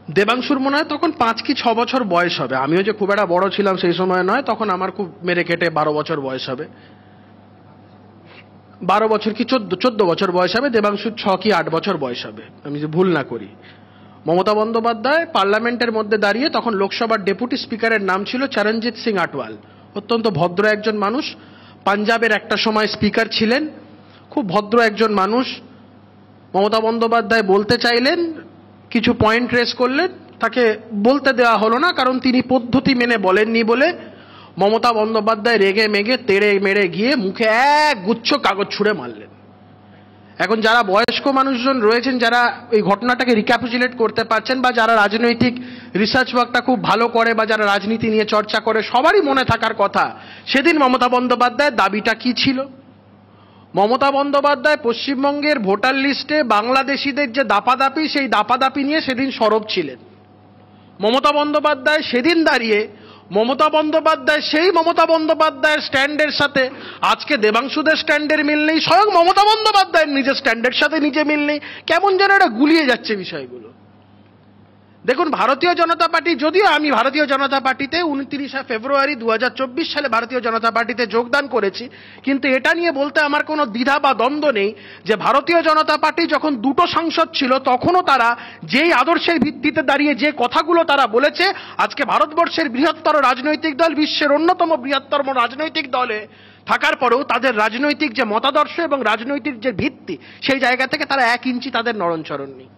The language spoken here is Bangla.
দেবাংশুর মনে হয় তখন 5 কি 6 বছর বয়স হবে। আমিও যে খুব একটা বড় ছিলাম সেই সময় নয়, তখন আমার খুব মেরে কেটে 12 বছর বয়স হবে, 12 বছর কি 14 বছর বয়স হবে, দেবাংশুর 6 কি 8 বছর বয়স হবে, আমি যে ভুল না করি। মমতা বন্দ্যোপাধ্যায় পার্লামেন্টের মধ্যে দাঁড়িয়ে, তখন লোকসভার ডেপুটি স্পিকারের নাম ছিল চরণজিৎ সিং আটওয়াল, অত্যন্ত ভদ্র একজন মানুষ, পাঞ্জাবের একটা সময় স্পিকার ছিলেন, খুব ভদ্র একজন মানুষ। মমতা বন্দ্যোপাধ্যায় বলতে চাইলেন, কিছু পয়েন্ট রেস করলেন, তাকে বলতে দেওয়া হলো না, কারণ তিনি পদ্ধতি মেনে বলেননি বলে মমতা বন্দ্যোপাধ্যায় রেগে মেগে তেড়ে মেরে গিয়ে মুখে এক গুচ্ছ কাগজ ছুঁড়ে মারলেন। এখন যারা বয়স্ক মানুষজন রয়েছেন, যারা এই ঘটনাটাকে রিক্যাপিচুলেট করতে পারছেন, বা যারা রাজনৈতিক রিসার্চ ওয়ার্কটা খুব ভালো করে, বা যারা রাজনীতি নিয়ে চর্চা করে, সবারই মনে থাকার কথা সেদিন মমতা বন্দ্যোপাধ্যায়ের দাবিটা কি ছিল। মমতা বন্দ্যোপাধ্যায় পশ্চিমবঙ্গের ভোটার লিস্টে বাংলাদেশিদের যে দাপাদাপি, সেই দাপাদাপি নিয়ে সেদিন সরব ছিলেন। মমতা বন্দ্যোপাধ্যায় সেদিন দাঁড়িয়ে, মমতা বন্দ্যোপাধ্যায় সেই মমতা বন্দ্যোপাধ্যায়ের স্ট্যান্ডের সাথে আজকে দেবাংশুদের স্ট্যান্ডের মিল নেই, স্বয়ং মমতা বন্দ্যোপাধ্যায়ের নিজের স্ট্যান্ডের সাথে নিজে মিল নেই, কেমন যেন এটা গুলিয়ে যাচ্ছে বিষয়গুলো। দেখুন, ভারতীয় জনতা পার্টি, যদিও আমি ভারতীয় জনতা পার্টিতে 29শে ফেব্রুয়ারি 2024 সালে ভারতীয় জনতা পার্টিতে যোগদান করেছি, কিন্তু এটা নিয়ে বলতে আমার কোনো দ্বিধা বা দ্বন্দ্ব নেই যে ভারতীয় জনতা পার্টি যখন দুটো সাংসদ ছিল, তখনও তারা যেই আদর্শের ভিত্তিতে দাঁড়িয়ে যে কথাগুলো তারা বলেছে, আজকে ভারতবর্ষের বৃহত্তর রাজনৈতিক দল, বিশ্বের অন্যতম বৃহত্তম রাজনৈতিক দলে থাকার পরেও তাদের রাজনৈতিক যে মতাদর্শ এবং রাজনৈতিক যে ভিত্তি, সেই জায়গা থেকে তারা 1 ইঞ্চি তাদের নড়নচড়ন নেই।